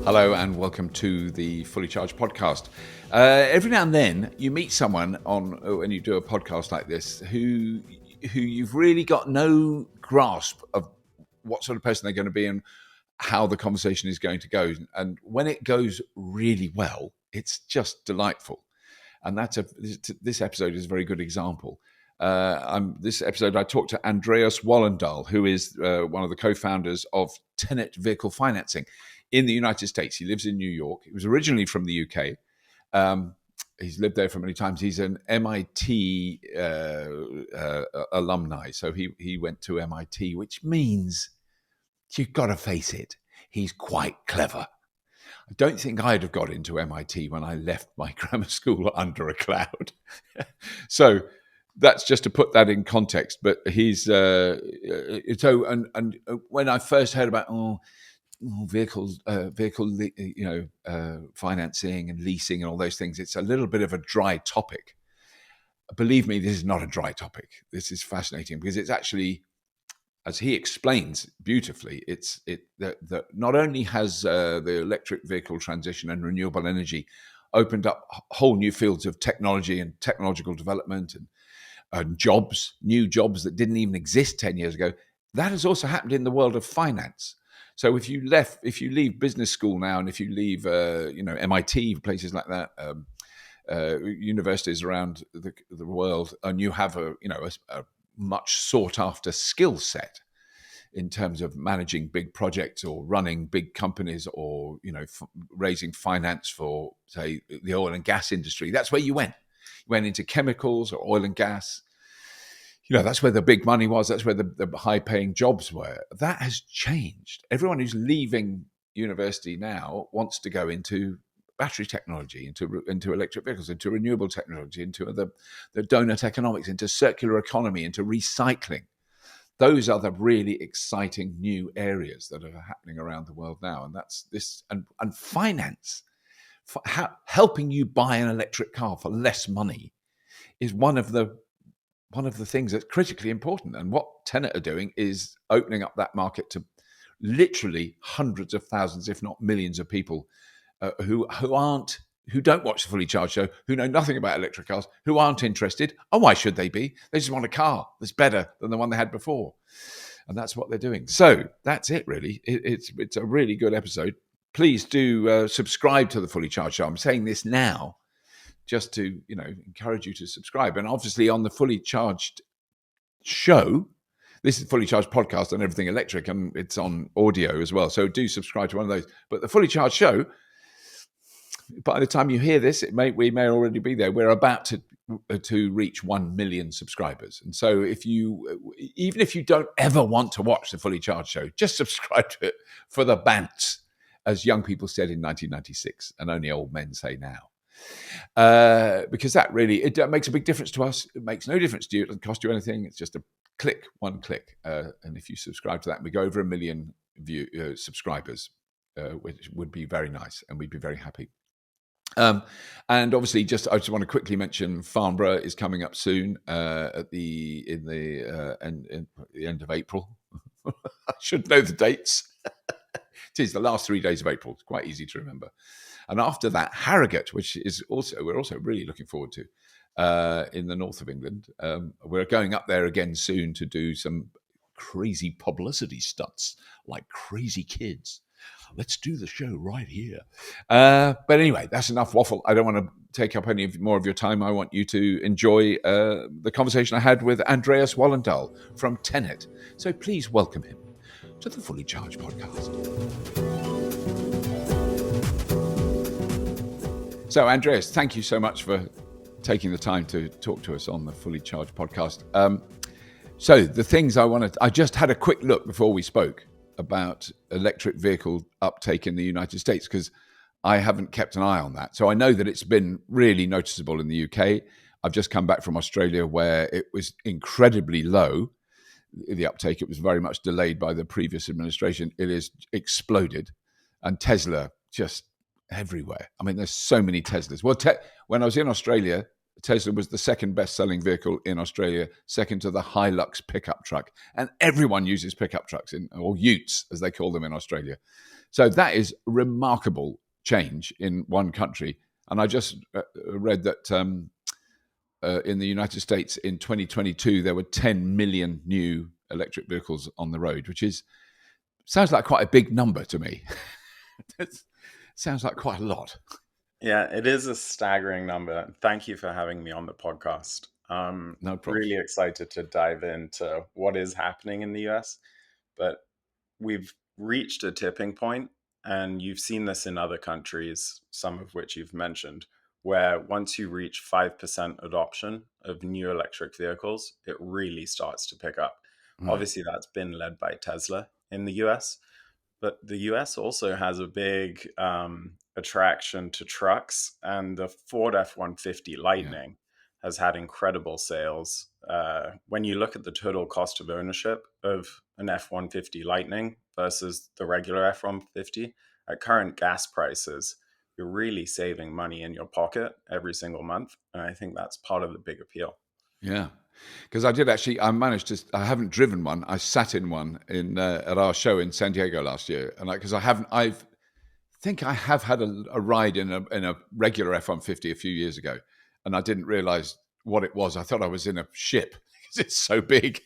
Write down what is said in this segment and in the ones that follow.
Hello and welcome to the Fully Charged podcast. Every now and then you meet someone when you do a podcast like this who you've really got no grasp of what sort of person they're going to be and how the conversation is going to go. And when it goes really well, it's just delightful. And this episode is a very good example. This episode I talked to Andreas Wallendahl, who is one of the co-founders of Tenet Vehicle Financing in the United States. He lives in New York. He was originally from the UK. He's lived there for many times. He's an MIT alumni. So he went to MIT, which means you've got to face it. He's quite clever. I don't think I'd have got into MIT when I left my grammar school under a cloud. So that's just to put that in context. But he's and when I first heard about vehicle financing and leasing and all those things, it's a little bit of a dry topic. Believe me, this is not a dry topic. This is fascinating because it's actually, as he explains beautifully, that not only has the electric vehicle transition and renewable energy opened up whole new fields of technology and technological development and jobs, new jobs that didn't even exist 10 years ago, that has also happened in the world of finance. So if you leave business school now, and if you leave, MIT, places like that, universities around the world, and you have a much sought after skill set in terms of managing big projects or running big companies or raising finance for, say, the oil and gas industry, that's where you went. You went into chemicals or oil and gas. That's where the big money was. That's where the high-paying jobs were. That has changed. Everyone who's leaving university now wants to go into battery technology, into electric vehicles, into renewable technology, into the donut economics, into circular economy, into recycling. Those are the really exciting new areas that are happening around the world now. And that's this, and finance, helping you buy an electric car for less money is one of the things that's critically important. And what Tenet are doing is opening up that market to literally hundreds of thousands, if not millions of people who don't watch the Fully Charged show, who know nothing about electric cars, who aren't interested. Oh, why should they be? They just want a car that's better than the one they had before. And that's what they're doing. So that's it, really. It's a really good episode. Please do subscribe to the Fully Charged show. I'm saying this now just to encourage you to subscribe. And obviously on the Fully Charged show, this is Fully Charged podcast on everything electric, and it's on audio as well. So do subscribe to one of those. But the Fully Charged show, by the time you hear this, we may already be there. We're about to reach 1 million subscribers. And so even if you don't ever want to watch the Fully Charged show, just subscribe to it for the bants, as young people said in 1996, and only old men say now. Because that really, it makes a big difference to us. It makes no difference to you. It doesn't cost you anything. It's just one click. And if you subscribe to that, we go over 1 million subscribers, which would be very nice, and we'd be very happy. And obviously, I just want to quickly mention Farnborough is coming up soon at the end of April. I should know the dates. It is the last 3 days of April. It's quite easy to remember. And after that, Harrogate, which is we're also really looking forward to, in the north of England. We're going up there again soon to do some crazy publicity stunts, like crazy kids. Let's do the show right here. But anyway, that's enough waffle. I don't want to take up any more of your time. I want you to enjoy the conversation I had with Andreas Wallendahl from Tenet. So please welcome him to the Fully Charged podcast. So, Andreas, thank you so much for taking the time to talk to us on the Fully Charged podcast. So the things I just had a quick look before we spoke about electric vehicle uptake in the United States, because I haven't kept an eye on that. So I know that it's been really noticeable in the UK. I've just come back from Australia, where it was incredibly low, the uptake. It was very much delayed by the previous administration. It has exploded, and Tesla just everywhere. I mean, there's so many Teslas. Well, when I was in Australia, Tesla was the second best-selling vehicle in Australia, second to the Hilux pickup truck. And everyone uses pickup trucks, or utes, as they call them in Australia. So that is remarkable change in one country. And I just read that in the United States in 2022, there were 10 million new electric vehicles on the road, which sounds like quite a big number to me. It sounds like quite a lot. Yeah, it is a staggering number. Thank you for having me on the podcast. No problem. Really excited to dive into what is happening in the US, but we've reached a tipping point, and you've seen this in other countries, some of which you've mentioned, where once you reach 5% adoption of new electric vehicles, it really starts to pick up. Obviously, that's been led by Tesla in the US, but the US also has a big attraction to trucks, and the Ford F-150 Lightning has had incredible sales. When you look at the total cost of ownership of an F-150 Lightning versus the regular F-150, at current gas prices, you're really saving money in your pocket every single month. And I think that's part of the big appeal. Yeah. Because I haven't driven one. I sat in one at our show in San Diego last year. And I think I have had a ride in a regular F-150 a few years ago. And I didn't realize what it was. I thought I was in a ship because it's so big.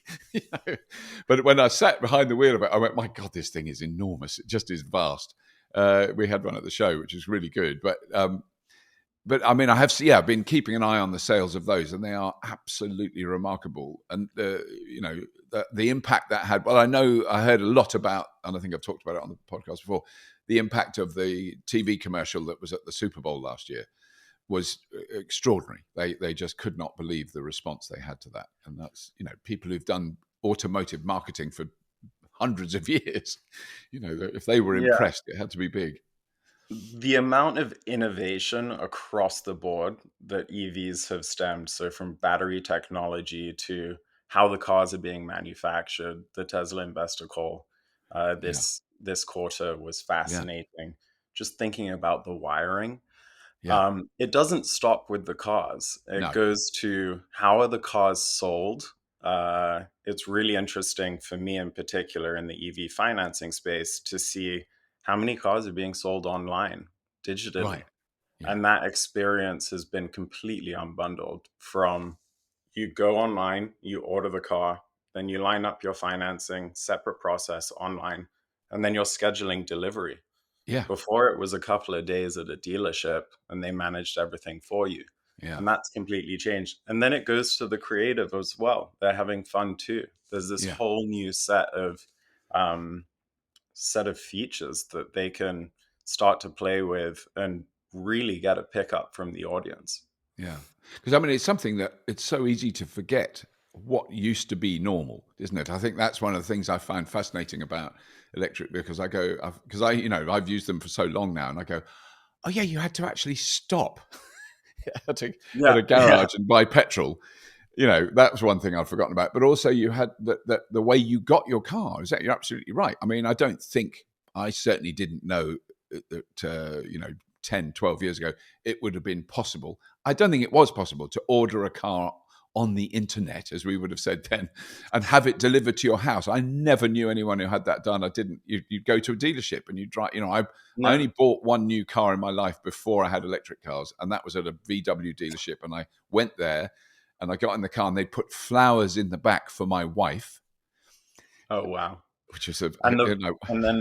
But when I sat behind the wheel of it, I went, my God, this thing is enormous. It just is vast. We had one at the show, which was really good. But I mean, I've been keeping an eye on the sales of those, and they are absolutely remarkable. And the impact that had. Well, I heard a lot about, and I think I've talked about it on the podcast before. The impact of the TV commercial that was at the Super Bowl last year was extraordinary. They just could not believe the response they had to that. And that's people who've done automotive marketing for hundreds of years. If they were impressed, it had to be big. The amount of innovation across the board that EVs have stemmed, so from battery technology to how the cars are being manufactured, the Tesla investor call this quarter was fascinating. Just thinking about the wiring. It doesn't stop with the cars. It goes to how are the cars sold. It's really interesting for me in particular in the EV financing space to see how many cars are being sold online digitally. Right. Yeah. And that experience has been completely unbundled from you go online, you order the car, then you line up your financing, separate process online, and then you're scheduling delivery. Yeah. Before it was a couple of days at a dealership and they managed everything for you. Yeah. And that's completely changed. And then it goes to the creative as well. They're having fun too. There's this whole new set of features that they can start to play with and really get a pickup from the audience. Yeah. Because I mean, it's something that it's so easy to forget what used to be normal, isn't it? I think that's one of the things I find fascinating about electric vehicles. I've used them for so long now, and I go, oh yeah, you had to actually stop at a garage and buy petrol. That's one thing I've forgotten about. But also you had the way you got your car. You're absolutely right. I mean, I certainly didn't know that, 10, 12 years ago, it would have been possible. I don't think it was possible to order a car on the internet, as we would have said then, and have it delivered to your house. I never knew anyone who had that done. You'd go to a dealership and you'd drive, I only bought one new car in my life before I had electric cars, and that was at a VW dealership. And I went there and I got in the car and they put flowers in the back for my wife. Oh, wow. Which is and then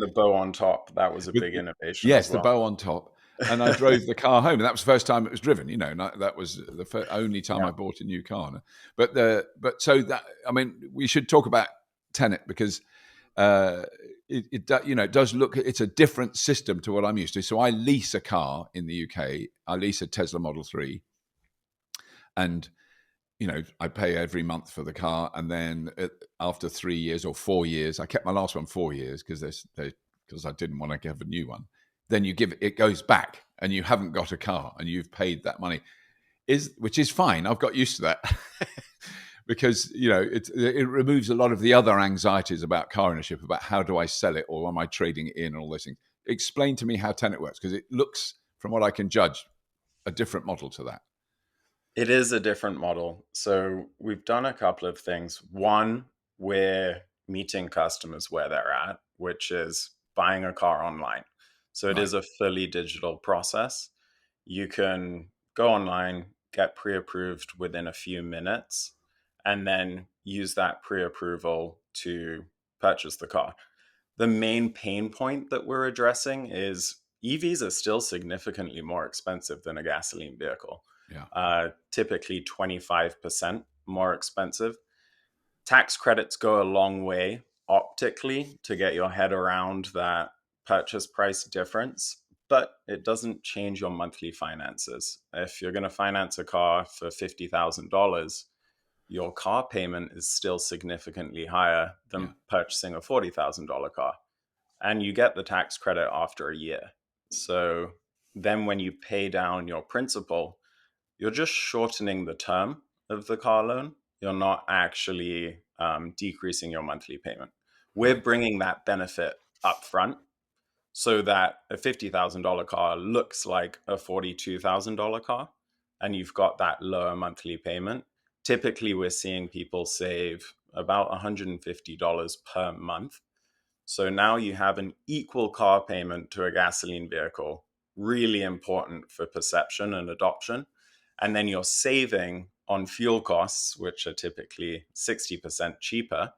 the bow on top. That was a big innovation. Yes, the bow on top. And I drove the car home, and that was the first time it was driven. And that was the only time I bought a new car. We should talk about Tenet because it does look. It's a different system to what I'm used to. So I lease a car in the UK. I lease a Tesla Model 3, and I pay every month for the car, and then after 3 years or 4 years, I kept my last one 4 years because I didn't want to have a new one. Then it goes back, and you haven't got a car, and you've paid that money, which is fine. I've got used to that because it removes a lot of the other anxieties about car ownership, about how do I sell it or am I trading it in and all those things. Explain to me how Tenet works, because it looks, from what I can judge, a different model to that. It is a different model. So we've done a couple of things. One, we're meeting customers where they're at, which is buying a car online. So it Right. is a fully digital process. You can go online, get pre-approved within a few minutes, and then use that pre-approval to purchase the car. The main pain point that we're addressing is EVs are still significantly more expensive than a gasoline vehicle, Yeah. typically 25% more expensive. Tax credits go a long way optically to get your head around that purchase price difference, but it doesn't change your monthly finances. If you're going to finance a car for $50,000, your car payment is still significantly higher Yeah. than purchasing a $40,000 car. And you get the tax credit after a year. So then when you pay down your principal, you're just shortening the term of the car loan. You're not actually decreasing your monthly payment. We're Right. bringing that benefit up front so that a $50,000 car looks like a $42,000 car, and you've got that lower monthly payment. Typically, we're seeing people save about $150 per month. So now you have an equal car payment to a gasoline vehicle, really important for perception and adoption. And then you're saving on fuel costs, which are typically 60% cheaper.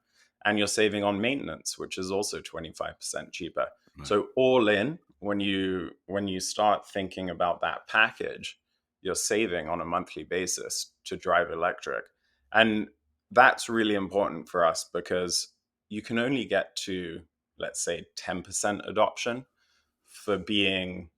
And you're saving on maintenance, which is also 25% cheaper. Right. So all in, when you start thinking about that package, you're saving on a monthly basis to drive electric. And that's really important for us because you can only get to, let's say, 10% adoption for being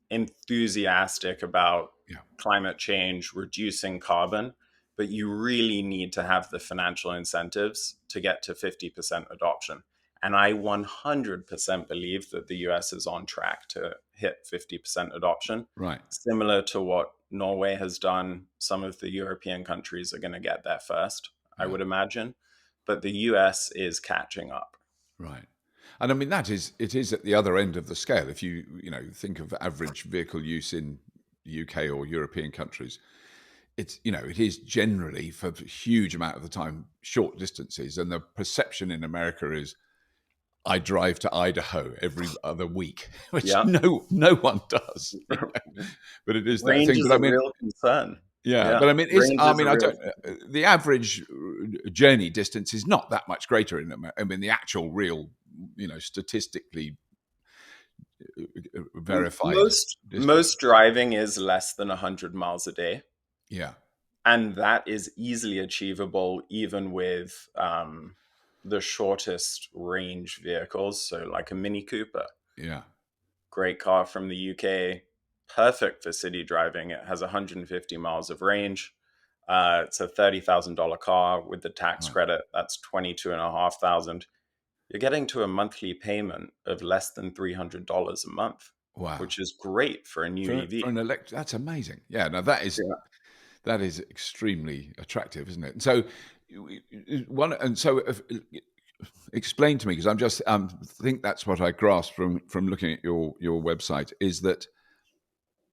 enthusiastic about Yeah. climate change, reducing carbon, but you really need to have the financial incentives to get to 50% adoption. And I 100% believe that the US is on track to hit 50% adoption, Right. similar to what Norway has done. Some of the European countries are going to get there first, I Yeah. would imagine, but the US is catching up. Right. And I mean that is it is at the other end of the scale. If think of average vehicle use in the UK or European countries, it is generally for a huge amount of the time short distances, and the perception in America is I drive to Idaho every other week, which Yeah. no one does. But it is that Range thing. But is I a mean, real concern. yeah, Yeah. but I mean, Range is a I real don't. The average journey distance is not that much greater in America. I mean, the actual real, statistically verified distance. most driving is less than 100 miles a day, Yeah, and that is easily achievable even with the shortest range vehicles. So, like a Mini Cooper, yeah, great car from the UK, perfect for city driving. It has 150 miles of range. It's a $30,000 car with the tax right. credit. That's 22,500. You're getting to a monthly payment of less than $300 a month, Wow. which is great for a new For EV. an electric, that's amazing. Yeah, now Yeah. that is extremely attractive, isn't it? And so, one and so explain to me because I'm just think that's what I grasped from looking at your website is that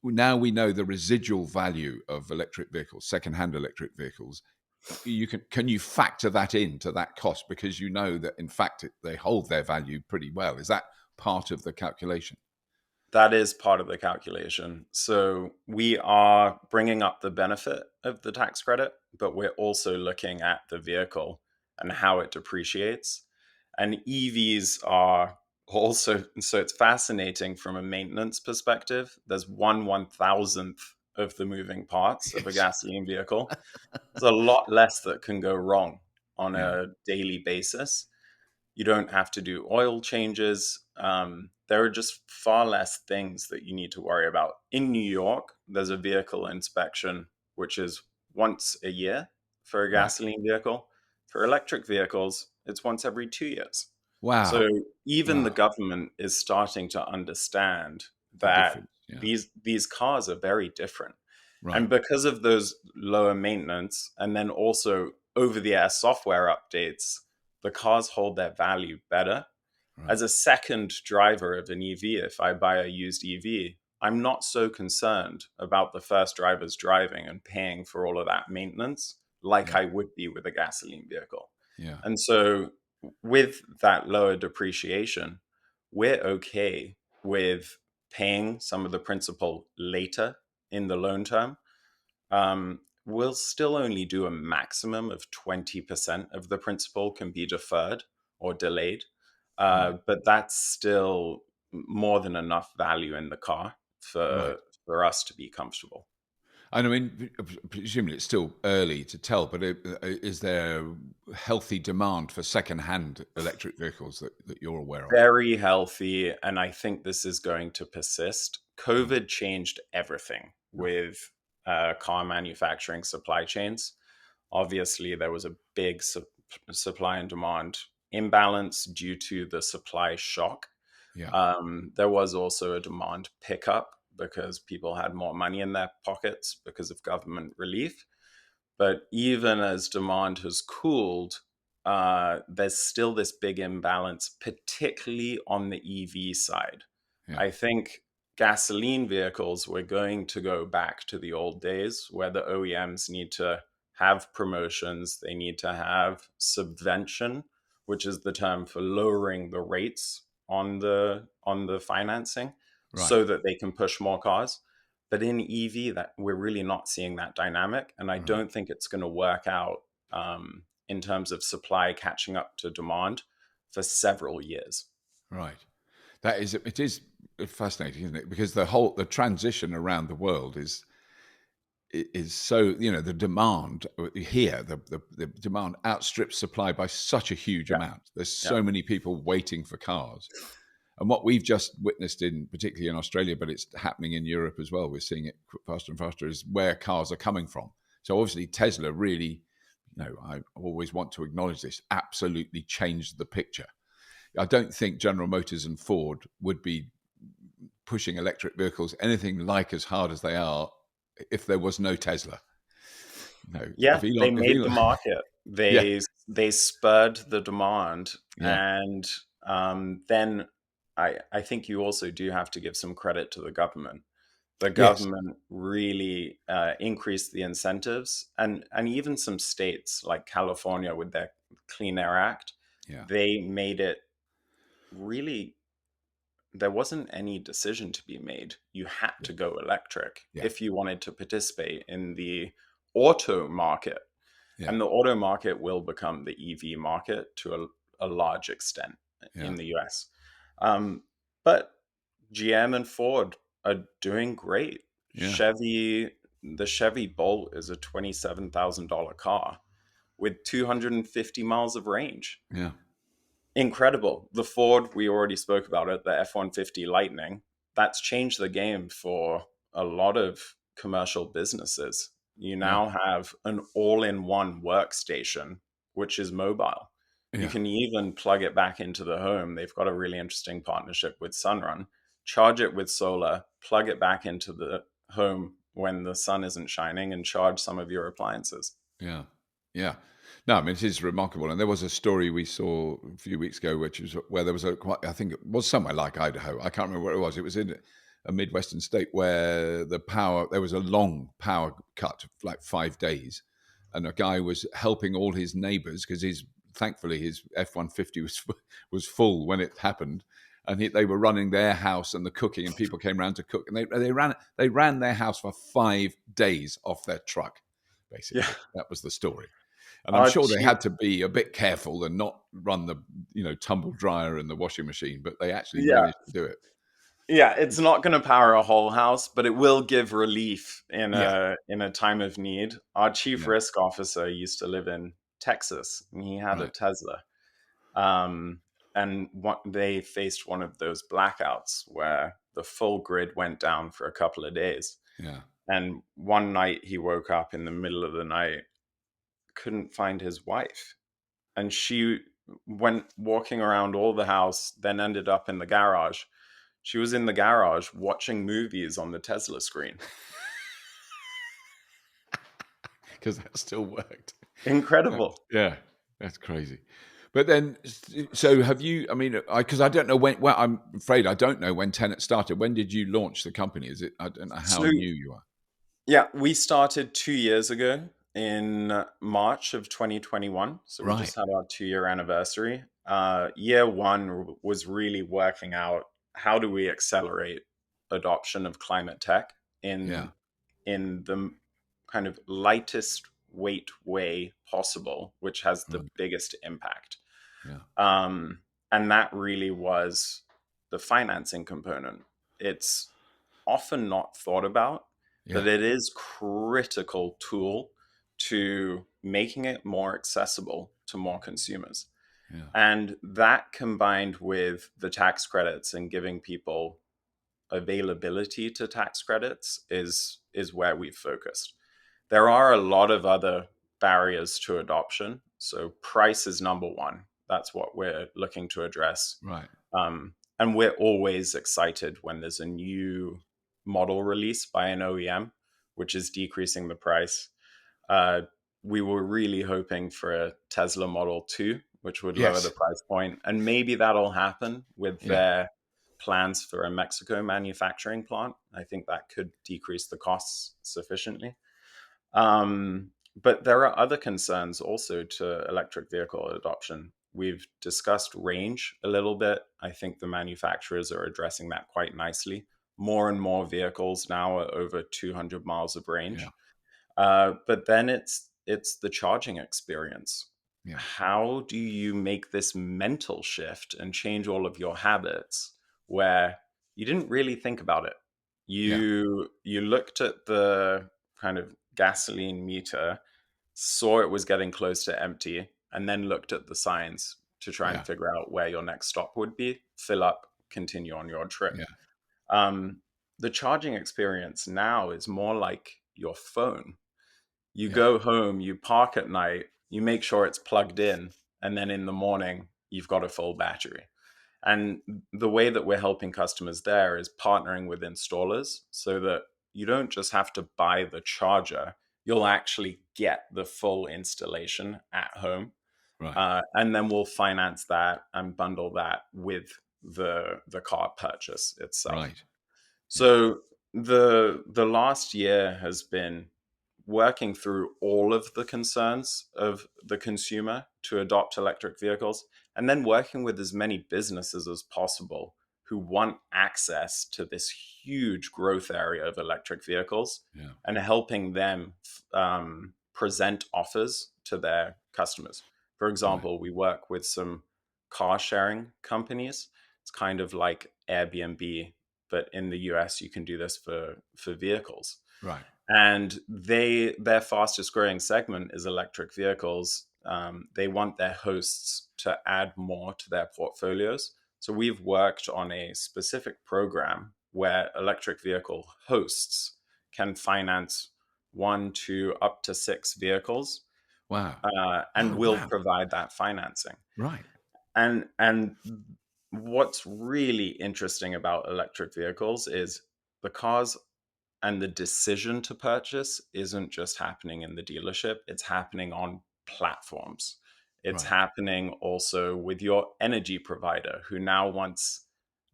now we know the residual value of electric vehicles, secondhand electric vehicles. You can you factor that into that cost because you know that in fact they hold their value pretty well. Is that part of the calculation? That is part of the calculation. So we are bringing up the benefit of the tax credit, but we're also looking at the vehicle and how it depreciates. And EVs are also, so it's fascinating from a maintenance perspective. There's 1/1000th of the moving parts of a Yes. gasoline vehicle. There's a lot less that can go wrong on Yeah. a daily basis. You don't have to do oil changes. There are just far less things that you need to worry about. In New York, there's a vehicle inspection, which is once a year for a Right. gasoline vehicle. For electric vehicles, it's once every 2 years. So Wow. even the Wow. government is starting to understand The that difference. Yeah. these cars are very different. Right. And because of those lower maintenance and then also over the air software updates, the cars hold their value better. Right. As a second driver of an EV, if I buy a used EV, I'm not so concerned about the first drivers driving and paying for all of that maintenance like Yeah. I would be with a gasoline vehicle. Yeah. And so with that lower depreciation, we're okay with paying some of the principal later in the loan term. We'll still only do a maximum of 20% of the principal can be deferred or delayed. Right. But that's still more than enough value in the car Right. for us to be comfortable. And I mean, presumably it's still early to tell, but is there healthy demand for second-hand electric vehicles that you're aware of? Very healthy, and I think this is going to persist. Right. COVID changed everything Right. with car manufacturing supply chains. Obviously, there was a big supply and demand imbalance due to the supply shock. Yeah. There was also a demand pickup because people had more money in their pockets because of government relief. But even as demand has cooled, there's still this big imbalance, particularly on the EV side. Yeah. I think gasoline vehicles, we're going to go back to the old days where the OEMs need to have promotions, they need to have subvention, which is the term for lowering the rates on the financing Right. so that they can push more cars. But in EV, that we're really not seeing that dynamic, and I Right. don't think it's going to work out in terms of supply catching up to demand for several years. Right. It is fascinating, isn't it? Because the transition around the world is so, the demand here, the demand outstrips supply by such a huge Yeah, amount. There's yeah, so many people waiting for cars. And what we've just witnessed particularly in Australia, but it's happening in Europe as well, we're seeing it faster and faster, is where cars are coming from. So obviously Tesla really, I always want to acknowledge this, absolutely changed the picture. I don't think General Motors and Ford would be pushing electric vehicles anything like as hard as they are if there was no Tesla. yeah. If They Elon, made the market. yeah, They spurred the demand, yeah, and then I think you also do have to give some credit to the government. The yes, government really increased the incentives, and even some states like California with their Clean Air Act, yeah, they made it really, there wasn't any decision to be made. You had yeah, to go electric yeah, if you wanted to participate in the auto market. yeah, And the auto market will become the EV market to a large extent yeah, in the US. But GM and Ford are doing great. yeah, The Chevy Bolt is a $27,000 car with 250 miles of range. yeah, Incredible. The Ford, we already spoke about it, the F-150 Lightning, that's changed the game for a lot of commercial businesses. You yeah, now have an all-in-one workstation, which is mobile. You yeah, can even plug it back into the home. They've got a really interesting partnership with Sunrun. Charge it with solar, plug it back into the home when the sun isn't shining, and charge some of your appliances. yeah, yeah. No, I mean it is remarkable. And there was a story we saw a few weeks ago, which was where there was I think it was somewhere like Idaho. I can't remember where it was. It was in a midwestern state where there was a long power cut, like 5 days, and a guy was helping all his neighbors because thankfully his F-150 was full when it happened, and they were running their house and the cooking, and people came around to cook, and they ran their house for 5 days off their truck. Yeah. Basically, that was the story. And I'm Our sure they chief had to be a bit careful and not run the tumble dryer and the washing machine, but they actually yeah. managed to do it. Yeah, it's not going to power a whole house, but it will give relief Yeah, in a time of need. Our chief yeah, risk officer used to live in Texas, and he had a right, Tesla. Um, and they faced one of those blackouts where the full grid went down for a couple of days. yeah. And one night he woke up in the middle of the night, couldn't find his wife, and she went walking around all the house, then ended up in the garage. She was in the garage watching movies on the Tesla screen. Because that still worked. Incredible. Yeah, that's crazy. But then, so have you? I mean, because I don't know when. Well, I'm afraid I don't know when Tenet started. When did you launch the company? Is it? I don't know how So new you are. yeah, we started 2 years ago in March of 2021. So we Right. just had our 2 year anniversary. Year one was really working out how do we accelerate adoption of climate tech Yeah. in the kind of lightest weight way possible, which has the Right. biggest impact. Yeah. Um, and that really was the financing component. It's often not thought about, Yeah. but it is critical tool to making it more accessible to more consumers. Yeah. And that combined with the tax credits and giving people availability to tax credits is where we've focused. There are a lot of other barriers to adoption. So price is number one. That's what we're looking to address. Right. And we're always excited when there's a new model release by an OEM, which is decreasing the price. Uh, we were really hoping for a Tesla Model 2, which would lower the Yes. price point. And maybe that'll happen with Yeah. their plans for a Mexico manufacturing plant. I think that could decrease the costs sufficiently. But there are other concerns also to electric vehicle adoption. We've discussed range a little bit. I think the manufacturers are addressing that quite nicely. More and more vehicles now are over 200 miles of Yeah. range. But then it's the charging experience. Yeah. How do you make this mental shift and change all of your habits where you didn't really think about it? Yeah. You looked at the kind of gasoline meter, saw it was getting close to empty, and then looked at the signs to try and Yeah. figure out where your next stop would be, fill up, continue on your trip. Yeah. Um, the charging experience now is more like your phone. You Yeah. go home, you park at night, you make sure it's plugged in, and then in the morning, you've got a full battery. And the way that we're helping customers there is partnering with installers so that you don't just have to buy the charger, you'll actually get the full installation at home. Right. And then we'll finance that and bundle that with the car purchase itself. Right. Yeah. So the last year has been working through all of the concerns of the consumer to adopt electric vehicles, and then working with as many businesses as possible who want access to this huge growth area of electric vehicles Yeah. and helping them present offers to their customers. For Right. example, we work with some car sharing companies. It's kind of like Airbnb, but in the US, you can do this for vehicles. Right. And their fastest growing segment is electric vehicles. They want their hosts to add more to their portfolios. So we've worked on a specific program where electric vehicle hosts can finance one to up to six vehicles, Wow. and Oh, will wow. provide that financing. Right. And what's really interesting about electric vehicles is the cars and the decision to purchase isn't just happening in the dealership, it's happening on platforms. It's Right. happening also with your energy provider who now wants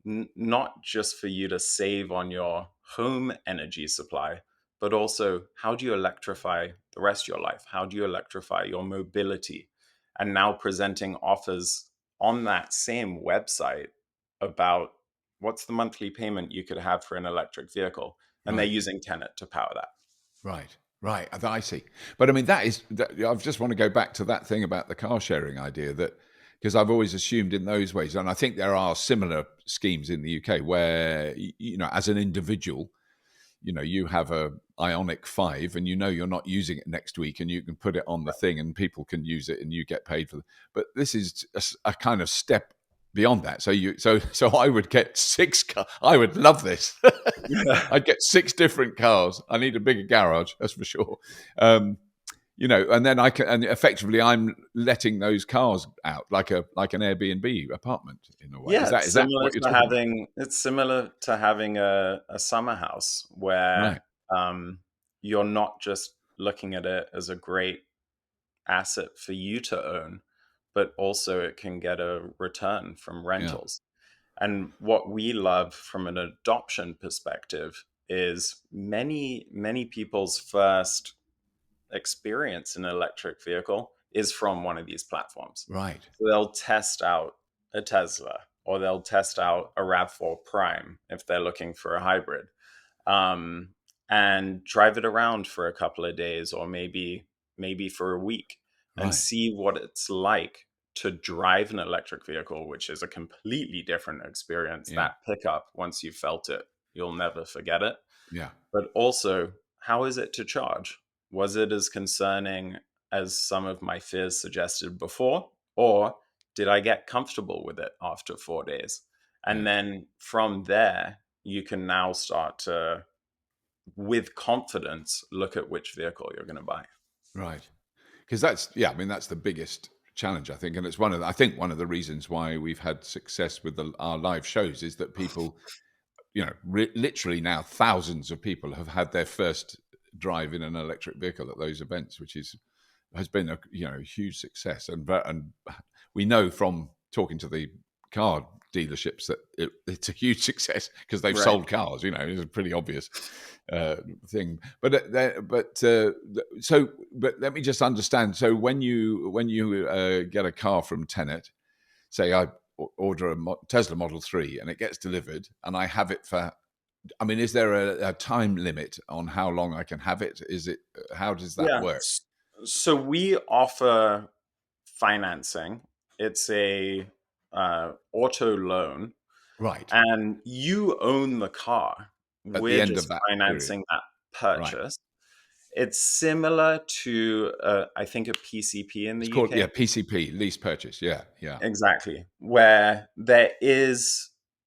not just for you to save on your home energy supply, but also how do you electrify the rest of your life? How do you electrify your mobility? And now presenting offers on that same website about what's the monthly payment you could have for an electric vehicle. And they're Right. using Tenet to power that. Right. Right. I see. But I mean, that is, I just want to go back to that thing about the car sharing idea that, because I've always assumed in those ways, and I think there are similar schemes in the UK where, as an individual, you have a Ionic 5 and you're not using it next week and you can put it on the thing and people can use it and you get paid for it. But this is a kind of step beyond that. So I would get six cars. I would love this. Yeah. I'd get six different cars. I need a bigger garage, that's for sure. And then and effectively I'm letting those cars out like an Airbnb apartment in a way. Is Yeah, that what you're talking about? it's similar to having a summer house Right. where you're not just looking at it as a great asset for you to own, but also it can get a return from Yeah. rentals. And what we love from an adoption perspective is many people's first experience in an electric vehicle is from one of these platforms. Right. So they'll test out a Tesla, or they'll test out a RAV4 Prime if they're looking for a hybrid, um, and drive it around for a couple of days, or maybe for a week, and Right. see what it's like to drive an electric vehicle, which is a completely different experience. Yeah. That pickup, once you've felt it, you'll never forget it. Yeah. But also, how is it to charge? Was it as concerning as some of my fears suggested before? Or did I get comfortable with it after 4 days? And Yeah. then from there, you can now start to, with confidence, look at which vehicle you're going to buy. Right. Because that's, yeah, I mean, that's the biggest challenge, I think. And it's I think one of the reasons why we've had success with our live shows is that people, literally now thousands of people have had their first drive in an electric vehicle at those events, which has been a huge success. And we know from talking to the car dealerships that it's a huge success because they've Right. sold cars. It's a pretty obvious thing. But let me just understand. So when you get a car from Tenet, say I order a Tesla Model 3 and it gets delivered and I have it for, I mean, is there a time limit on how long I can have it? How does that Yeah. work? So we offer financing. It's a auto loan, Right. and you own the car. At the We're end of just that period. financing that Right. purchase. It's similar to, I think, a PCP in It's the called, UK. PCP, lease purchase. Yeah. Yeah. Exactly. Where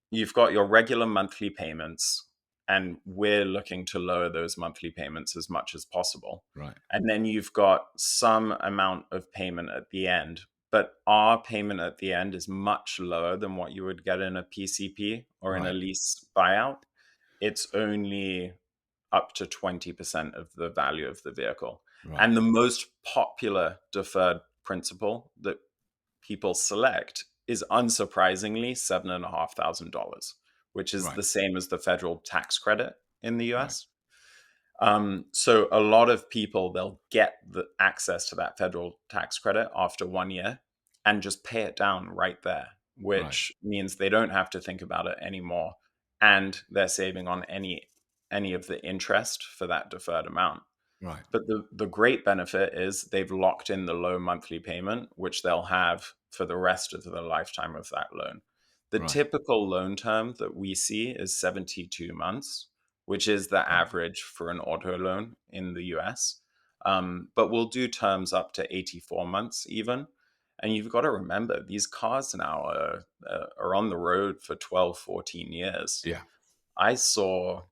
you've got your regular monthly payments, and we're looking to lower those monthly payments as much as possible. Right. And then you've got some amount of payment at the end. But our payment at the end is much lower than what you would get in a PCP or in a Right. lease buyout. It's only up to 20% of the value of the vehicle. Right. And the most popular deferred principle that people select is unsurprisingly $7,500, which is Right. the same as the federal tax credit in the Right. US. So a lot of people, they'll get the access to that federal tax credit after 1 year and just pay it down right there, Right. which means they don't have to think about it anymore, and they're saving on any of the interest for that deferred amount. Right. But the great benefit is they've locked in the low monthly payment, which they'll have for the rest of the lifetime of that loan. The Right. typical loan term that we see is 72 months, which is the Right. average for an auto loan in the US. But we'll do terms up to 84 months even. And you've got to remember, these cars now are on the road for 12, 14 years. Yeah. I saw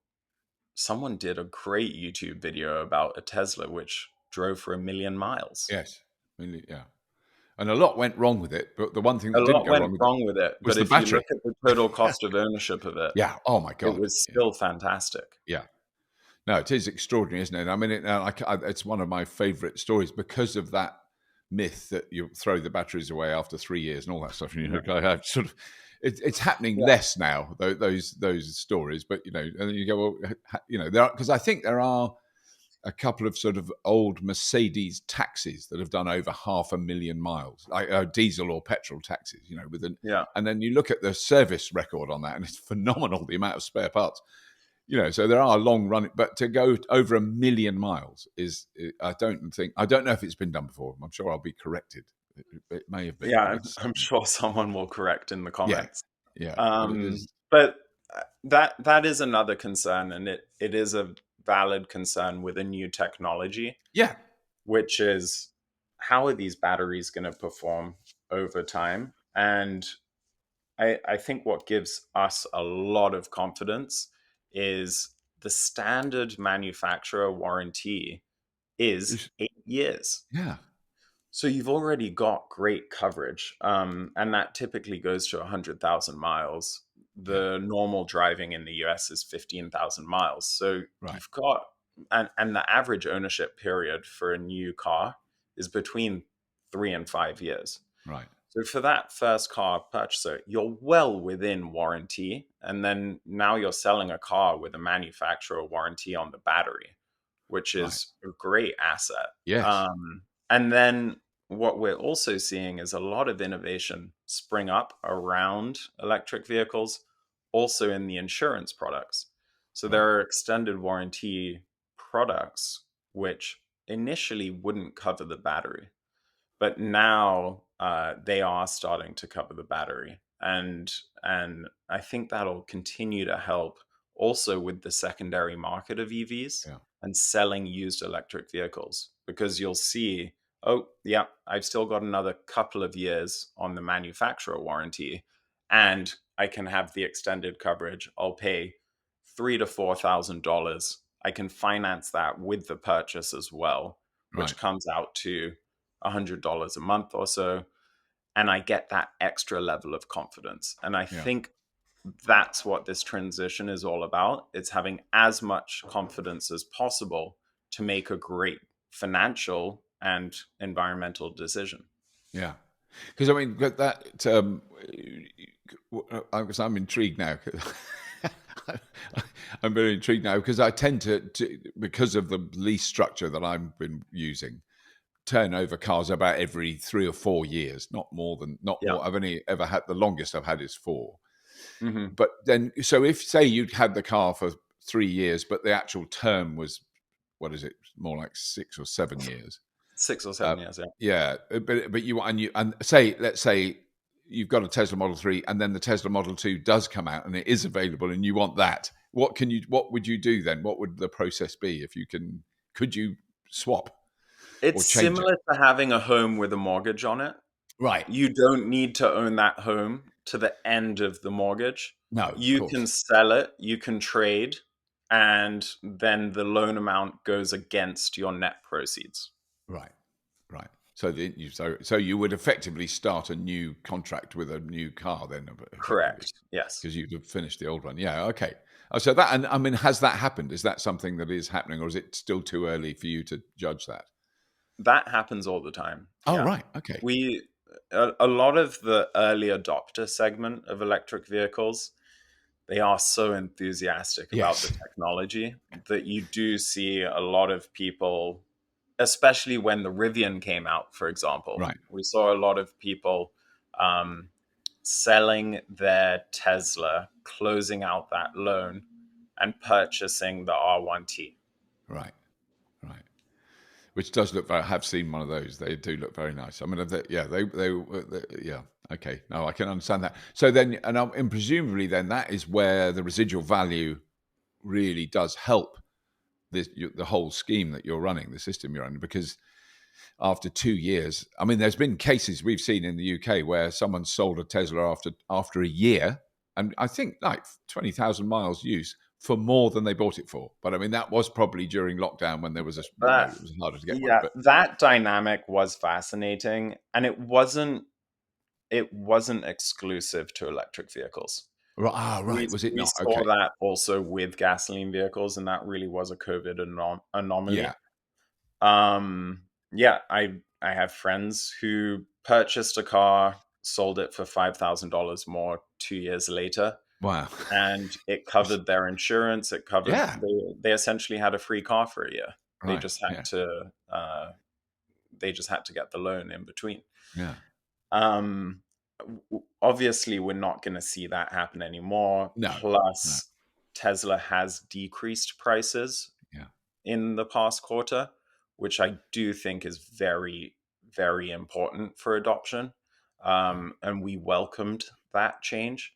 someone did a great YouTube video about a Tesla which drove for 1 million miles. Yes. I mean, yeah. And a lot went wrong with it, but the one thing A that didn't lot go went wrong with it wrong with it, was but the if you battery. look at the total cost of ownership of it, Yeah. Oh my it God. was Yeah. still fantastic. Yeah. No, it is extraordinary, isn't it? I mean, it's one of my favorite stories because of that myth that you throw the batteries away after 3 years and all that stuff. And I sort of, it's happening Yeah. less now. Those stories, but and then you go, well, there are, because I think there are a couple of sort of old Mercedes taxis that have done over 500,000 miles, like diesel or petrol taxis. Yeah. And then you look at the service record on that, and it's phenomenal the amount of spare parts. So there are long running, but to go over 1,000,000 miles I don't know if it's been done before. I'm sure I'll be corrected. It may have been, Yeah, but I'm sure someone will correct in the yeah, comments. yeah, but it is, But that is another concern, and it is a valid concern with a new technology, yeah, which is, how are these batteries going to perform over time? And I think what gives us a lot of confidence is the standard manufacturer warranty is it's, 8 years. yeah, So you've already got great coverage, and that typically goes to 100,000 miles. yeah, The normal driving in the US is 15,000 miles. So right, you've got, and the average ownership period for a new car is between 3 and 5 years. Right. So for that first car purchaser, you're well within warranty. And then now you're selling a car with a manufacturer warranty on the battery, which Right. is a great asset. Yes. And then what we're also seeing is a lot of innovation spring up around electric vehicles, also in the insurance products. So Right. there are extended warranty products which initially wouldn't cover the battery, but now they are starting to cover the battery, and I think that'll continue to help also with the secondary market of EVs Yeah. and selling used electric vehicles, because you'll see, oh yeah, I've still got another couple of years on the manufacturer warranty, and I can have the extended coverage. I'll pay $3,000 to $4,000. I can finance that with the purchase as well, Right. which comes out to $100 a month or so. And I get that extra level of confidence. And I Yeah. think that's what this transition is all about. It's having as much confidence as possible to make a great financial and environmental decision. Yeah. Because I mean that I'm intrigued now. I'm very intrigued now because I tend to because of the lease structure that I've been using, turn over cars about every 3 or 4 years, not Yeah. more. I've only ever had, the longest I've had is 4. Hmm. But then, so if say you'd had the car for 3 years, but the actual term was, what is it, more like 6 or 7 years? 6 or 7 years. Yeah. Yeah, but you say, let's say you've got a Tesla Model 3, and then the Tesla Model 2 does come out and it is available, and you want that. What would you do then? What would the process be if you can? Could you swap or It's change it? similar to having a home with a mortgage on it. Right. You don't need to own that home to the end of the mortgage. No, of You can course. sell it, you can trade, and then the loan amount goes against your net proceeds. Right. Right. So you would effectively start a new contract with a new car then, effectively, Correct. Yes. because you'd have finished the old one. Yeah. Okay. So that, and I mean, has that happened? Is that something that is happening, or is it still too early for you to judge that? That happens all the time. Oh, Yeah. right. Okay. We a lot of the early adopter segment of electric vehicles, they are so enthusiastic about the Yes. technology that you do see a lot of people, especially when the Rivian came out, for example. Right. We saw a lot of people um, selling their Tesla, closing out that loan, and purchasing the R1T. Right. Right. Which does look very. I have seen one of those. They do look very nice. I mean, yeah, yeah. Okay, no, I can understand that. So then, and presumably, then that is where the residual value really does help the whole scheme that you're running, the system you're running, because after 2 years, I mean, there's been cases we've seen in the UK where someone sold a Tesla after a year, and I think like 20,000 miles use for more than they bought it for. But I mean, that was probably during lockdown when there was That it was harder to get one. Yeah, But that dynamic was fascinating, and it wasn't exclusive to electric vehicles. We right, was it we not? saw Okay, that also with gasoline vehicles, and that really was a COVID yeah, anomaly. Um, yeah, I have friends who purchased a car, sold it for $5,000 more 2 years later, wow, and it covered their insurance. It covered yeah, they essentially had a free car for a year. They right, just had yeah, to uh, they just had to get the loan in between. yeah, Um, Obviously, we're not going to see that happen anymore. no, no, Plus, Tesla has decreased prices yeah, in the past quarter, which I do think is very, very important for adoption. yeah, And we welcomed that change,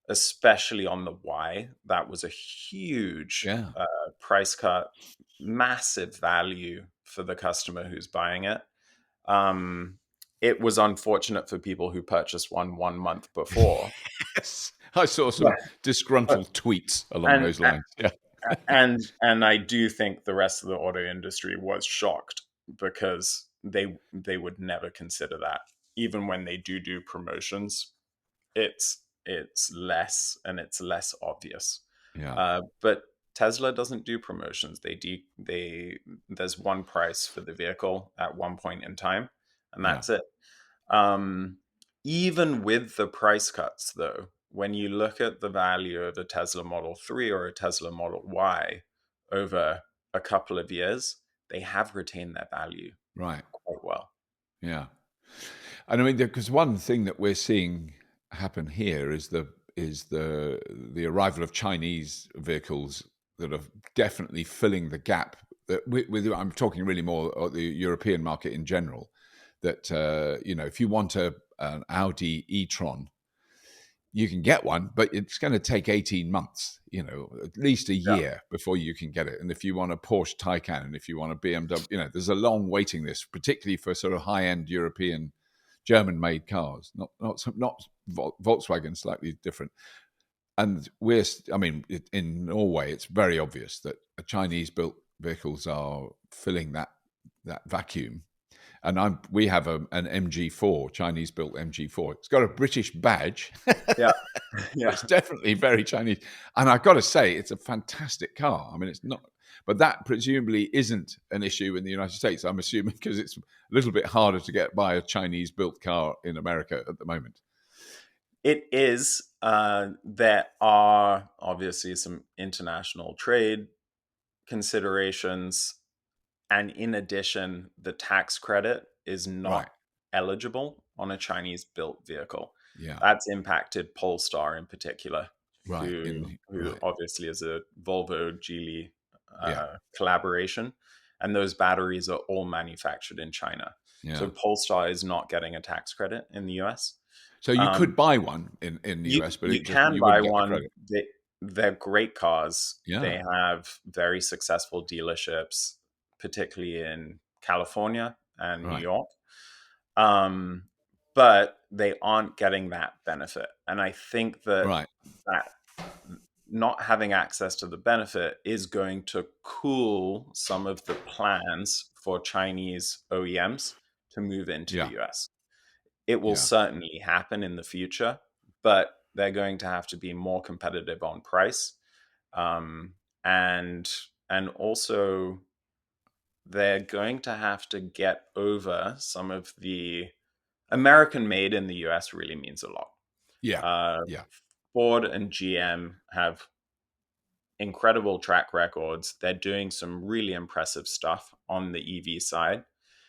especially on the Y. That was a huge yeah. price cut, massive value for the customer who's buying it. Um, it was unfortunate for people who purchased one month before. Yes, I saw But, some but disgruntled tweets along and those lines. Yeah, and I do think the rest of the auto industry was shocked, because they would never consider that. Even when they do promotions, it's less, and it's less obvious. yeah, But Tesla doesn't do promotions. There's one price for the vehicle at one point in time, and yeah, that's it. Um, Even with the price cuts, though, when you look at the value of a Tesla Model 3 or a Tesla Model Y over a couple of years, they have retained their value Right. quite well. Yeah. And I mean, because one thing that we're seeing happen here is the arrival of Chinese vehicles that are definitely filling the gap. That with I'm talking really more about the European market in general. That if you want an Audi e-tron, you can get one, but it's going to take 18 months, at least a Yeah. year before you can get it. And if you want a Porsche Taycan, and if you want a BMW, there's a long waiting list, particularly for sort of high-end European German-made cars, not Volkswagen, slightly different. And in Norway, it's very obvious that Chinese-built vehicles are filling that vacuum. And we have an MG4, Chinese-built MG4. It's got a British badge, Yeah. but Yeah. it's definitely very Chinese. And I've got to say, it's a fantastic car. I mean, it's not, but that presumably isn't an issue in the United States. I'm assuming because it's a little bit harder to get by a Chinese-built car in America at the moment. It is. There are obviously some international trade considerations. And in addition, the tax credit is Right. not eligible on a Chinese built vehicle. Yeah. That's impacted Polestar in particular, Right. who Right. obviously is a Volvo Geely Yeah. collaboration. And those batteries are all manufactured in China. Yeah. So Polestar is not getting a tax credit in the US. So you could Um, buy one in the US, but you can you buy wouldn't get the one. credit. They're great cars. Yeah. They have very successful dealerships, particularly in California and New Right. York. Um, but they aren't getting that benefit. And I think Right. that not having access to the benefit is going to cool some of the plans for Chinese OEMs to move into the Yeah. US. It will Yeah. certainly happen in the future, but they're going to have to be more competitive on price, um, and also they're going to have to get over some of the American made in the US really means a lot. Yeah. Uh, Yeah. Ford and GM have incredible track records. They're doing some really impressive stuff on the EV side.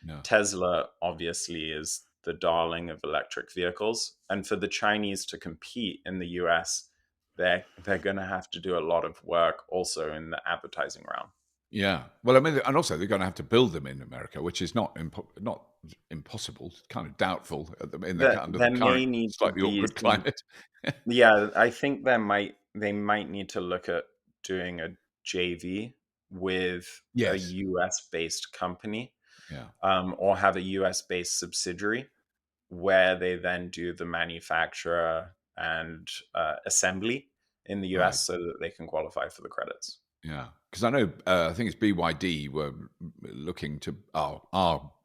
Yeah. Tesla obviously is the darling of electric vehicles, and for the Chinese to compete in the US, they're going to have to do a lot of work also in the advertising realm. Yeah. Well, I mean, and also they're going to have to build them in America, which is not impossible. It's kind of doubtful under the There current may need to slightly be awkward some, climate. yeah, I think they might need to look at doing a JV with a Yes. US based company, Yeah. or have a US based subsidiary where they then do the manufacturer and assembly in the US Right. so that they can qualify for the credits. Yeah. Because I know, I think it's BYD were looking to,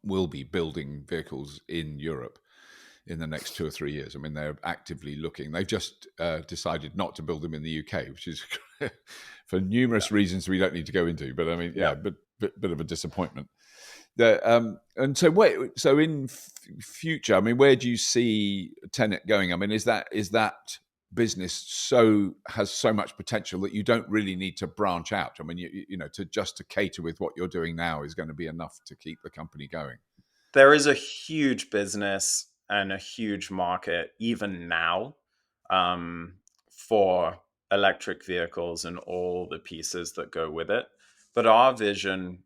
will be building vehicles in Europe in the next 2 or 3 years. I mean, they're actively looking. They've just decided not to build them in the UK, which is for Yeah. numerous reasons we don't need to go into. But I mean, Yeah. yeah, bit of a disappointment. And so, in future, I mean, where do you see Tenet going? I mean, is that business has so much potential that you don't really need to branch out? I mean, to cater with what you're doing now is going to be enough to keep the company going. There is a huge business and a huge market, even now, for electric vehicles and all the pieces that go with it. But our vision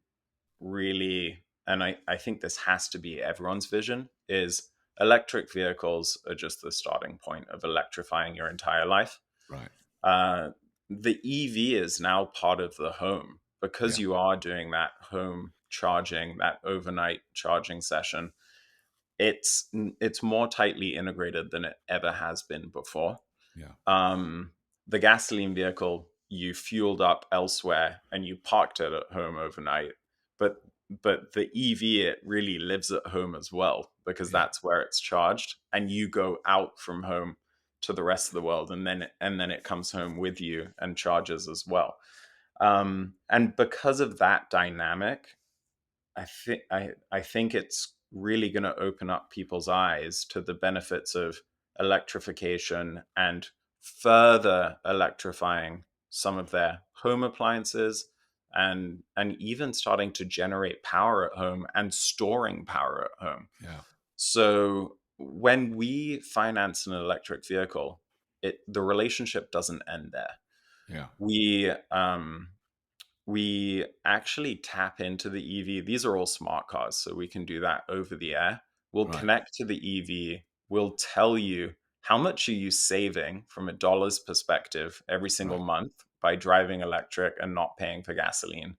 really, and I think this has to be everyone's vision, is electric vehicles are just the starting point of electrifying your entire life. Right. Uh, the EV is now part of the home because Yeah. you are doing that home charging, that overnight charging session. It's more tightly integrated than it ever has been before. Yeah. Um, the gasoline vehicle, you fueled up elsewhere and you parked it at home overnight, but the EV, it really lives at home as well because Yeah. that's where it's charged, and you go out from home to the rest of the world, and then it comes home with you and charges as well. And because of that dynamic, I think it's really going to open up people's eyes to the benefits of electrification and further electrifying some of their home appliances, and even starting to generate power at home and storing power at home. Yeah. So when we finance an electric vehicle, the relationship doesn't end there. Yeah. We actually tap into the EV. These are all smart cars, so we can do that over the air. We'll Right. connect to the EV. We'll tell you how much are you saving from a dollar's perspective every single Right. month by driving electric and not paying for gasoline,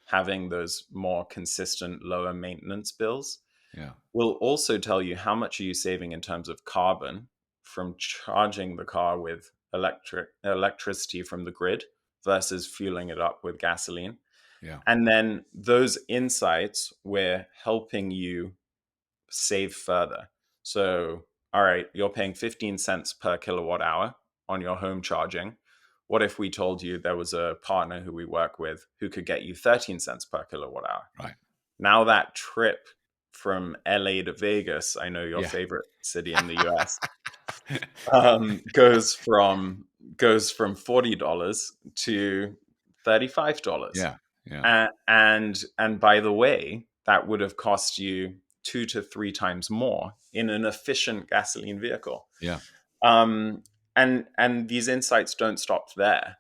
having those more consistent lower maintenance bills. Yeah. We'll also tell you how much are you saving in terms of carbon from charging the car with electricity from the grid versus fueling it up with gasoline. Yeah. And then those insights, we're helping you save further. So, all right, you're paying 15 cents per kilowatt hour on your home charging. What if we told you there was a partner who we work with who could get you 13 cents per kilowatt hour? Right. Now that trip from LA to Vegas, I know your Yeah. favorite city in the US, goes from $40 to $35. Yeah. Yeah. And by the way, that would have cost you 2 to 3 times more in an efficient gasoline vehicle. Yeah. Um, and these insights don't stop there.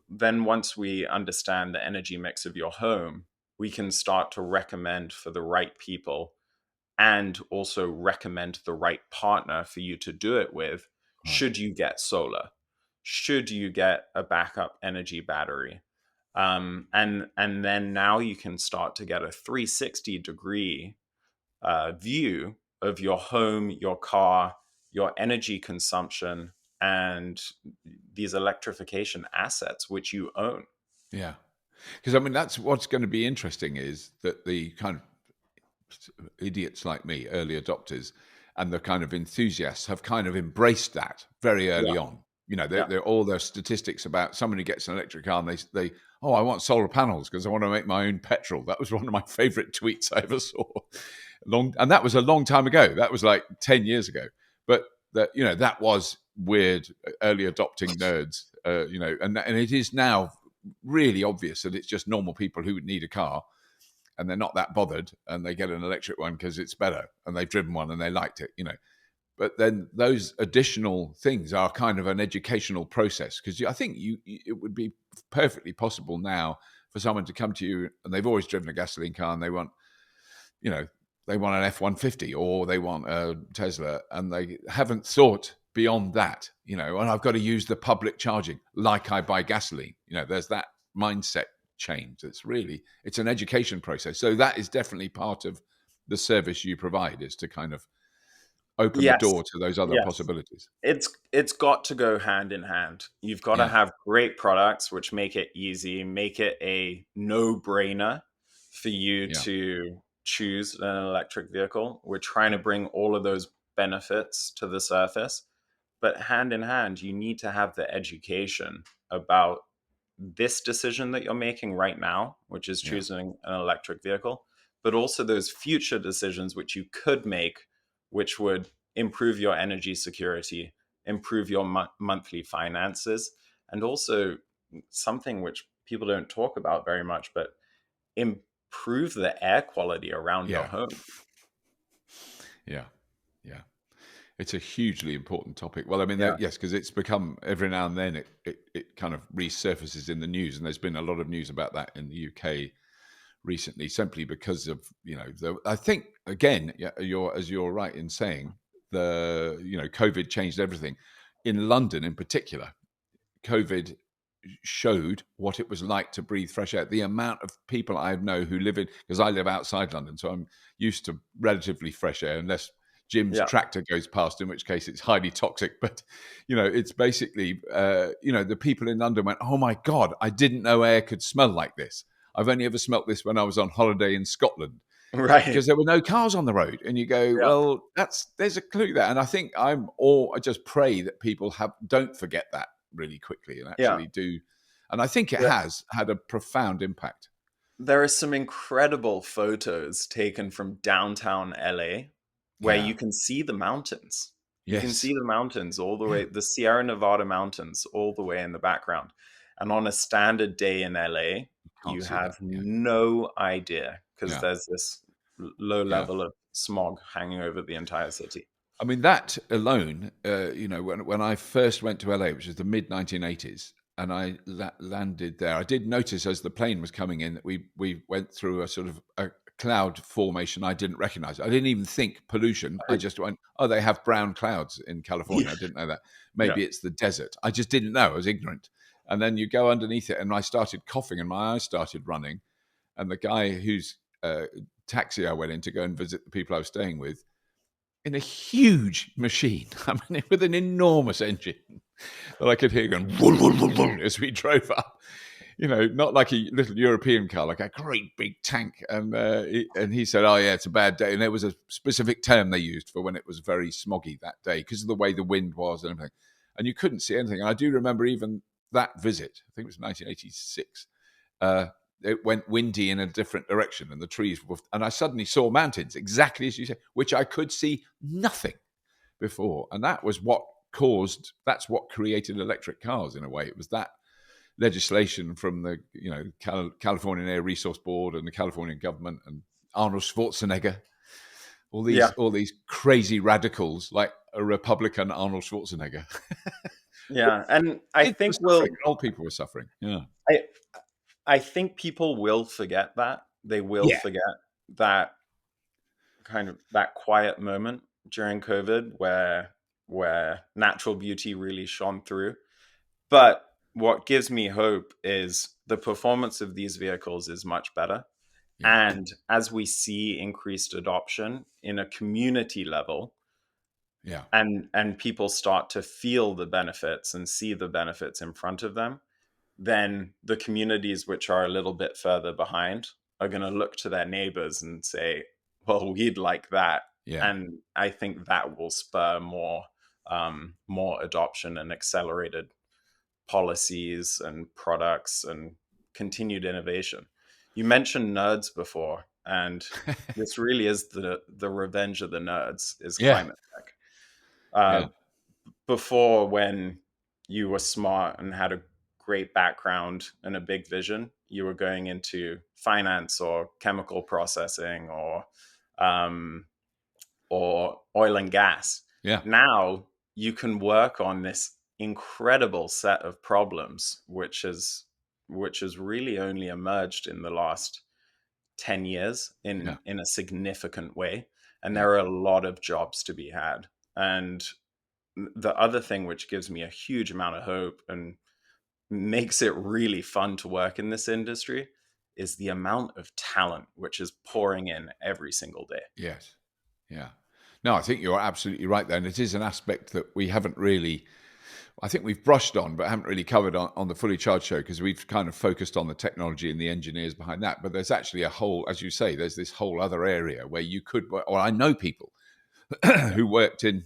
Then once we understand the energy mix of your home, we can start to recommend for the right people and also recommend the right partner for you to do it with. Right. Should you get solar? Should you get a backup energy battery? And then now you can start to get a 360-degree view of your home, your car, your energy consumption, and these electrification assets which you own. Yeah. Because I mean, that's what's going to be interesting is that the kind of idiots like me, early adopters, and the kind of enthusiasts have kind of embraced that very Yeah, early on. You know, yeah, they're all their statistics about somebody gets an electric car and they oh, I want solar panels because I want to make my own petrol. That was one of my favorite tweets I ever saw. And that was a long time ago. That was like 10 years ago. But that, you know, that was weird early adopting nerds, you know, and it is now really obvious that it's just normal people who need a car and they're not that bothered and they get an electric one because it's better and they've driven one and they liked it, you know. But then those additional things are kind of an educational process because I think it would be perfectly possible now for someone to come to you and they've always driven a gasoline car and they want, you know, they want an F-150 or they want a Tesla and they haven't thought beyond that, you know, and I've got to use the public charging like I buy gasoline. You know, there's that mindset change. It's an education process. So that is definitely part of the service you provide is to kind of open the yes, door to those other yes. possibilities. It's got to go hand in hand. You've got to Yeah. have great products which make it easy, make it a no-brainer for you Yeah. to choose an electric vehicle. We're trying to bring all of those benefits to the surface, but hand in hand, you need to have the education about this decision that you're making right now, which is Yeah. choosing an electric vehicle, but also those future decisions which you could make, which would improve your energy security, improve your monthly finances, and also something which people don't talk about very much, but improve the air quality around your Yeah. home. Yeah. Yeah. It's a hugely important topic. Well, I mean, Yeah. yes, because it's become every now and then it kind of resurfaces in the news, and there's been a lot of news about that in the UK recently, simply because of I think again, as you're right in saying, COVID changed everything. In London, in particular, COVID showed what it was like to breathe fresh air. The amount of people I know who live in, because I live outside London, so I'm used to relatively fresh air, unless Jim's Yeah. tractor goes past, in which case it's highly toxic. But, it's basically, the people in London went, oh my God, I didn't know air could smell like this. I've only ever smelt this when I was on holiday in Scotland Right. because there were no cars on the road. And you go, Yeah. well, there's a clue there. And I think I just pray that people don't forget that really quickly and Yeah. actually do. And I think it Yeah. has had a profound impact. there are some incredible photos taken from downtown LA where Yeah. you can see the mountains. You can Yes. see the mountains all the Yeah. way, the Sierra Nevada mountains all the way in the background. And on a standard day in LA, Can't you see that. have Yeah. no idea because Yeah. there's this low Yeah. level of smog hanging over the entire city. I mean, that alone, when I first went to LA, which was the mid 1980s, and I landed there, I did notice as the plane was coming in that we went through a sort of a cloud formation I didn't recognize. I didn't even think pollution. I just went, oh, they have brown clouds in California. Yeah. I didn't know that. Yeah. Maybe it's the desert. I just didn't know. I was ignorant. And then you go underneath it, and I started coughing, and my eyes started running. And the guy whose taxi I went in to go and visit the people I was staying with, in a huge machine, I mean, with an enormous engine that I could hear going as we drove up. Not like a little European car, like a great big tank. And he said, "Oh yeah, it's a bad day." And there was a specific term they used for when it was very smoggy that day because of the way the wind was and everything. And you couldn't see anything. And I do remember even that visit. I think it was 1986. Uh, it went windy in a different direction, and the trees were. And I suddenly saw mountains, exactly as you said, which I could see nothing before. And that was what that's what created electric cars in a way. It was that legislation from the California Air Resource Board and the California government and Arnold Schwarzenegger, Yeah. all these crazy radicals like a Republican Arnold Schwarzenegger. Yeah. And I Kids were think suffering, old people were suffering. Yeah, I I think people will forget that. They will yeah, forget that kind of that quiet moment during COVID where natural beauty really shone through. But what gives me hope is the performance of these vehicles is much better. yeah, And as we see increased adoption in a community level, yeah, and people start to feel the benefits and see the benefits in front of them, then the communities which are a little bit further behind are going to look to their neighbors and say, well, we'd like that. yeah, And I think that will spur more adoption and accelerated policies and products and continued innovation. You mentioned nerds before, and this really is the revenge of the nerds is yeah, climate tech. Uh, yeah, Before, when you were smart and had a great background and a big vision, you were going into finance or chemical processing um, or oil and gas. yeah, Now you can work on this incredible set of problems, which has really only emerged in the last 10 years yeah, in a significant way. And yeah, there are a lot of jobs to be had. And the other thing which gives me a huge amount of hope and makes it really fun to work in this industry is the amount of talent which is pouring in every single day. yes, yeah. No, I think you're absolutely right there. And it is an aspect that we haven't really, I think we've brushed on, but haven't really covered on the Fully Charged show because we've kind of focused on the technology and the engineers behind that. But there's actually a whole, as you say, there's this whole other area where you could, or I know people Yeah. who worked in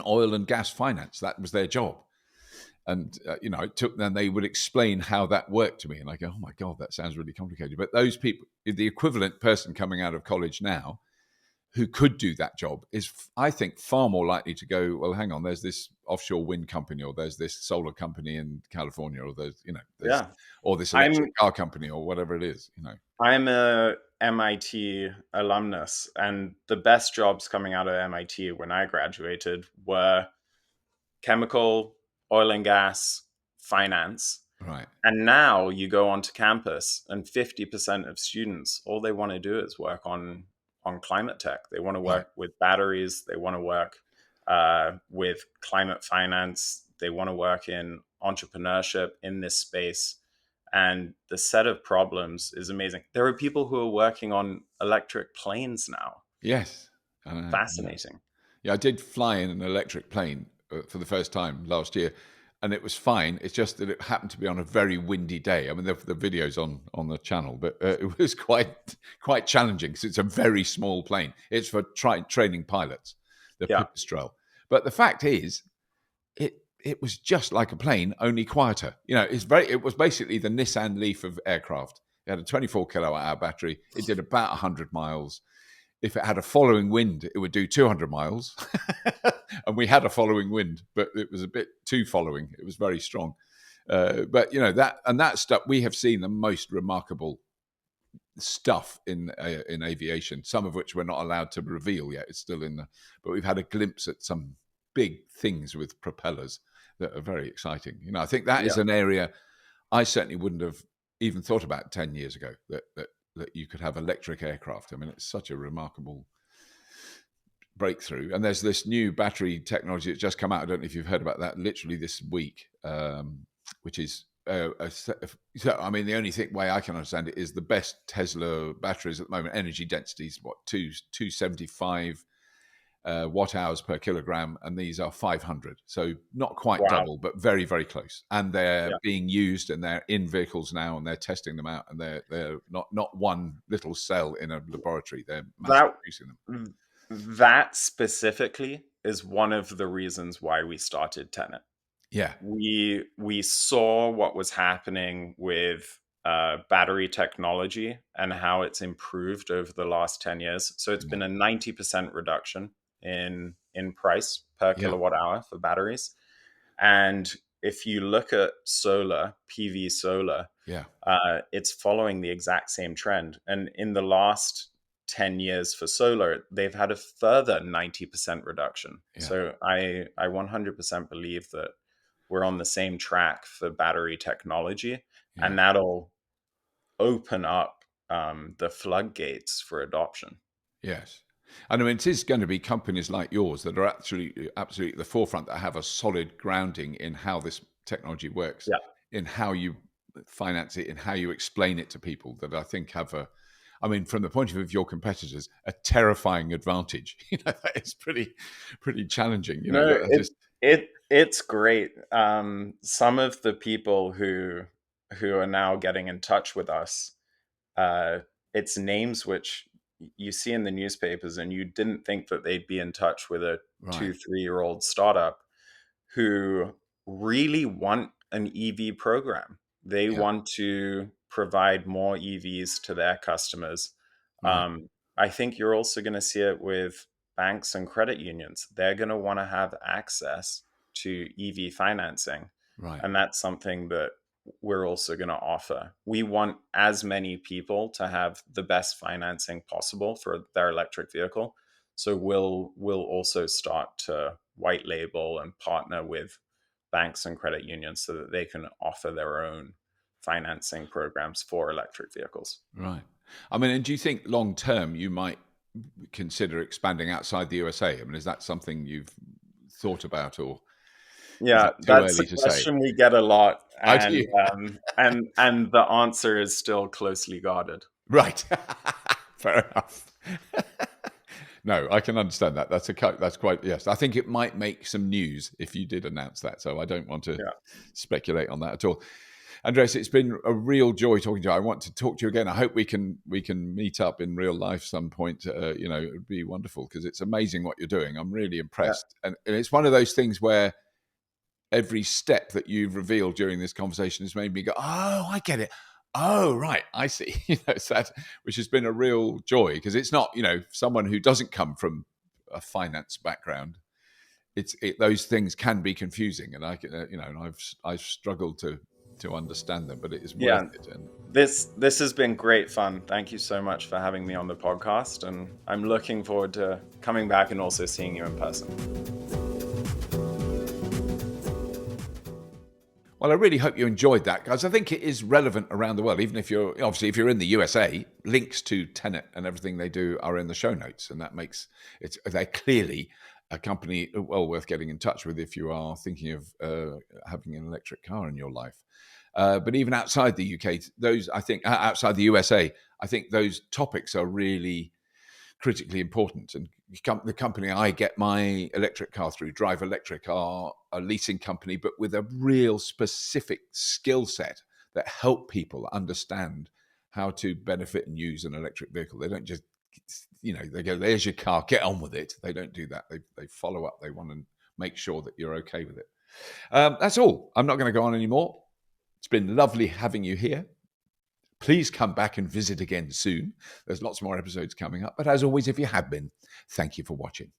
oil and gas finance. That was their job. And, it took them, they would explain how that worked to me. And I go, oh my God, that sounds really complicated. But those people, the equivalent person coming out of college now who could do that job is, I think, far more likely to go, well, hang on, there's this offshore wind company, or there's this solar company in California, or Yeah. or this I'm electric car company, or whatever it is. I'm a MIT alumnus, and the best jobs coming out of MIT when I graduated were chemical, oil and gas, finance. Right. And now you go onto campus, and 50% of students, all they want to do is work on climate tech. They want to Right. work with batteries. They want to work with climate finance. They want to work in entrepreneurship in this space. And the set of problems is amazing. There are people who are working on electric planes now. Yes. I know. Yeah. Fascinating. Yeah, I did fly in an electric plane for the first time last year, and it was fine. It's just that it happened to be on a very windy day. I mean, the video's on the channel, but it was quite challenging because it's a very small plane. It's for training pilots, the Yeah. Pipistrel. But the fact is, it was just like a plane, only quieter. It was basically the Nissan Leaf of aircraft. It had a 24 kilowatt hour battery. It did about 100 miles. If it had a following wind, it would do 200 miles. And we had a following wind, but it was a bit too following. It was very strong. But that stuff, we have seen the most remarkable stuff in aviation, some of which we're not allowed to reveal yet. It's still but we've had a glimpse at some big things with propellers that are very exciting. I think that is an area I certainly wouldn't have even thought about 10 years ago, that you could have electric aircraft. I mean, it's such a remarkable breakthrough. And there's this new battery technology that's just come out. I don't know if you've heard about that, literally this week, which is, I mean, the only way I can understand it is the best Tesla batteries at the moment, energy density is 275 watt hours per kilogram, and these are 500. So not quite double, but very, very close. And they're being used, and they're in vehicles now, and they're testing them out, and they're not one little cell in a laboratory. They're mass producing them. That specifically is one of the reasons why we started Tenet. Yeah. We saw what was happening with battery technology and how it's improved over the last 10 years. So it's been a 90% reduction in price per kilowatt hour for batteries. And if you look at solar, PV solar, it's following the exact same trend. And in the last 10 years for solar, they've had a further 90% reduction. So I 100% believe that we're on the same track for battery technology, and that'll open up the floodgates for adoption. Yes. And I mean, it is going to be companies like yours that are absolutely at the forefront, that have a solid grounding in how this technology works, in how you finance it, in how you explain it to people, that I think have from the point of view of your competitors, a terrifying advantage. That is pretty challenging. It's great. Some of the people who are now getting in touch with us, it's names which you see in the newspapers, and you didn't think that they'd be in touch with a 2-3-year-old startup who really want an EV program. They want to provide more EVs to their customers. I think you're also going to see it with banks and credit unions. They're going to want to have access to EV financing. And that's something that we're also going to offer. We want as many people to have the best financing possible for their electric vehicle. So we'll also start to white label and partner with banks and credit unions so that they can offer their own financing programs for electric vehicles. Right. I mean, and do you think long term you might consider expanding outside the USA? I mean, is that something you've thought about, or that's a question we get a lot, and and the answer is still closely guarded. Right. Fair enough. No, I can understand that. That's quite, yes. I think it might make some news if you did announce that. So I don't want to speculate on that at all. Andreas, it's been a real joy talking to you. I want to talk to you again. I hope we can meet up in real life some point. It would be wonderful, because it's amazing what you're doing. I'm really impressed. And it's one of those things where every step that you've revealed during this conversation has made me go, oh, I get it. Oh, right, I see. It's that, which has been a real joy, because it's not, someone who doesn't come from a finance background. Those things can be confusing, and I've struggled to understand them, but it is worth it. And this has been great fun. Thank you so much for having me on the podcast, and I'm looking forward to coming back and also seeing you in person. Well, I really hope you enjoyed that, guys. I think it is relevant around the world, even if you're in the USA. Links to Tenet and everything they do are in the show notes, and that makes they're clearly a company well worth getting in touch with if you are thinking of having an electric car in your life. But even outside the UK, outside the USA, I think those topics are really critically important. And the company I get my electric car through, Drive Electric, are a leasing company, but with a real specific skill set that help people understand how to benefit and use an electric vehicle. They don't just, they go, there's your car, get on with it. They don't do that. They follow up. They want to make sure that you're okay with it. That's all. I'm not going to go on anymore. It's been lovely having you here. Please come back and visit again soon. There's lots more episodes coming up. But as always, if you have been, thank you for watching.